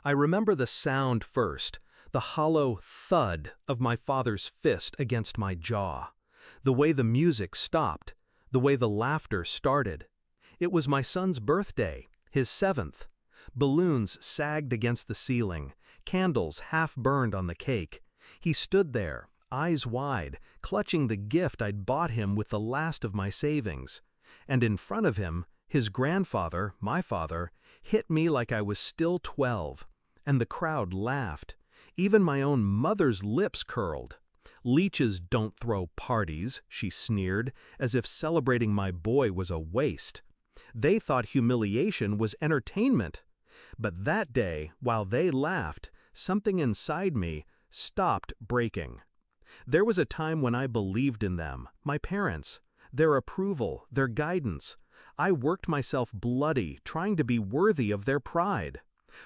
I remember the sound first, the hollow thud of my father's fist against my jaw, the way the music stopped, the way the laughter started. It was my son's birthday, his 7th. Balloons sagged against the ceiling, candles half burned on the cake. He stood there, eyes wide, clutching the gift I'd bought him with the last of my savings. And in front of him, his grandfather, my father, hit me like I was still 12. And the crowd laughed. Even my own mother's lips curled. "Leeches don't throw parties," she sneered, as if celebrating my boy was a waste. They thought humiliation was entertainment. But that day, while they laughed, something inside me stopped breaking. There was a time when I believed in them, my parents, their approval, their guidance. I worked myself bloody, trying to be worthy of their pride.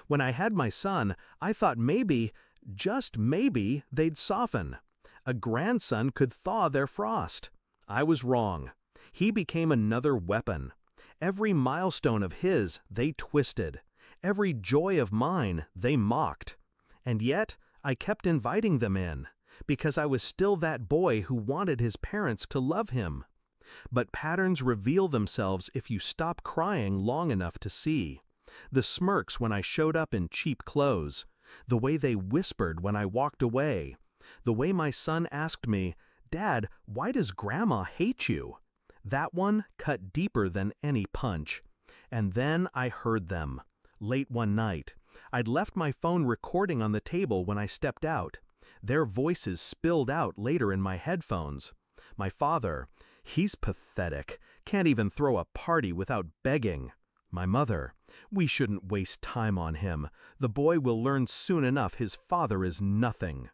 When I had my son, I thought maybe, just maybe, they'd soften. A grandson could thaw their frost. I was wrong. He became another weapon. Every milestone of his, they twisted. Every joy of mine, they mocked. And yet, I kept inviting them in, because I was still that boy who wanted his parents to love him. But patterns reveal themselves if you stop crying long enough to see. The smirks when I showed up in cheap clothes, the way they whispered when I walked away, the way my son asked me, "Dad, why does Grandma hate you?" That one cut deeper than any punch. And then I heard them. Late one night, I'd left my phone recording on the table when I stepped out. Their voices spilled out later in my headphones. My father, "He's pathetic, can't even throw a party without begging." My mother, "We shouldn't waste time on him. The boy will learn soon enough his father is nothing."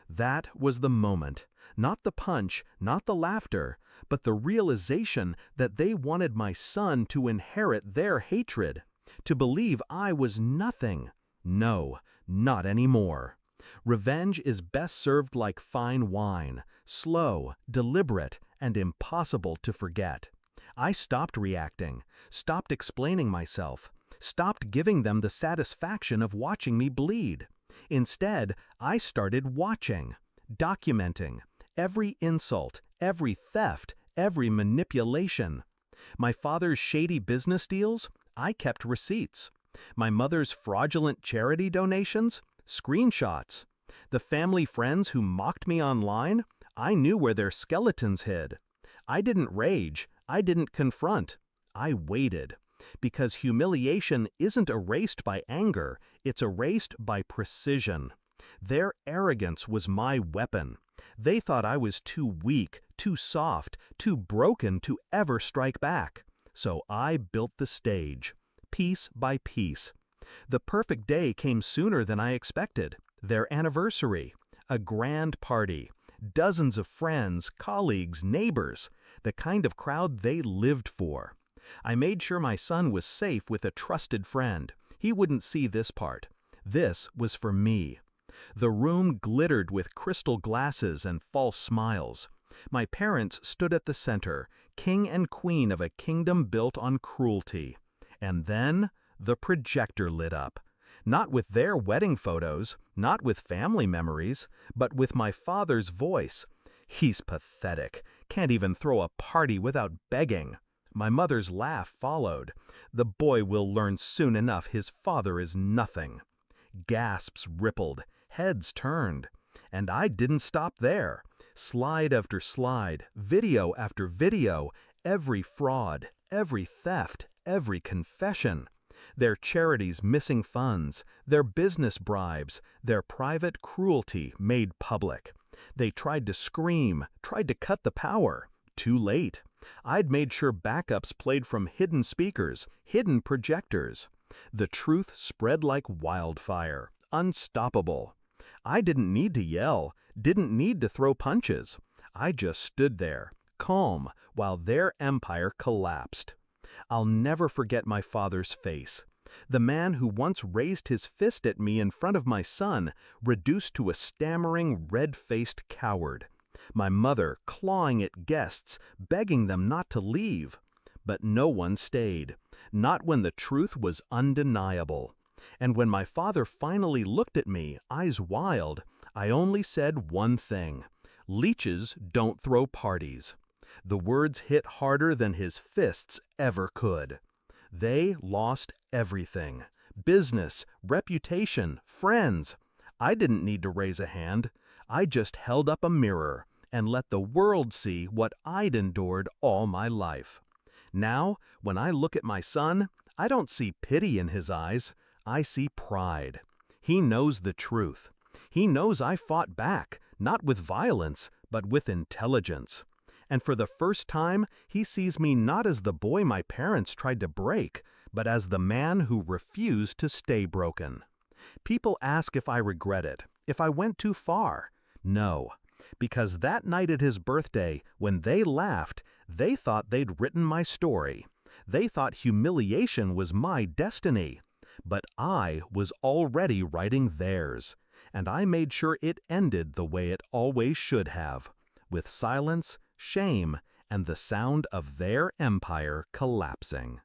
That was the moment. Not the punch, not the laughter, but the realization that they wanted my son to inherit their hatred, to believe I was nothing. No, not anymore. Revenge is best served like fine wine, slow, deliberate, and impossible to forget. I stopped reacting, stopped explaining myself, stopped giving them the satisfaction of watching me bleed. Instead, I started watching, documenting every insult, every theft, every manipulation. My father's shady business deals, I kept receipts. My mother's fraudulent charity donations, screenshots. The family friends who mocked me online, I knew where their skeletons hid. I didn't rage, I didn't confront. I waited. Because humiliation isn't erased by anger, it's erased by precision. Their arrogance was my weapon. They thought I was too weak, too soft, too broken to ever strike back. So I built the stage, piece by piece. The perfect day came sooner than I expected. Their anniversary, a grand party, dozens of friends, colleagues, neighbors, the kind of crowd they lived for. I made sure my son was safe with a trusted friend. He wouldn't see this part. This was for me. The room glittered with crystal glasses and false smiles. My parents stood at the center, king and queen of a kingdom built on cruelty. And then the projector lit up. Not with their wedding photos, not with family memories, but with my father's voice. "He's pathetic, can't even throw a party without begging." My mother's laugh followed. "The boy will learn soon enough his father is nothing." Gasps rippled, heads turned. And I didn't stop there. Slide after slide, video after video, every fraud, every theft, every confession. Their charities missing funds, their business bribes, their private cruelty made public. They tried to scream, tried to cut the power. Too late. I'd made sure backups played from hidden speakers, hidden projectors. The truth spread like wildfire, unstoppable. I didn't need to yell, didn't need to throw punches. I just stood there, calm, while their empire collapsed. I'll never forget my father's face. The man who once raised his fist at me in front of my son, reduced to a stammering, red-faced coward. My mother clawing at guests, begging them not to leave. But no one stayed, not when the truth was undeniable. And when my father finally looked at me, eyes wild, I only said one thing: "Leeches don't throw parties." The words hit harder than his fists ever could. They lost everything: business, reputation, friends. I didn't need to raise a hand. I just held up a mirror and let the world see what I'd endured all my life. Now, when I look at my son, I don't see pity in his eyes. I see pride. He knows the truth. He knows I fought back, not with violence, but with intelligence. And for the first time, he sees me not as the boy my parents tried to break, but as the man who refused to stay broken. People ask if I regret it, if I went too far. No, because that night at his birthday, when they laughed, they thought they'd written my story. They thought humiliation was my destiny. But I was already writing theirs, and I made sure it ended the way it always should have, with silence, shame, and the sound of their empire collapsing.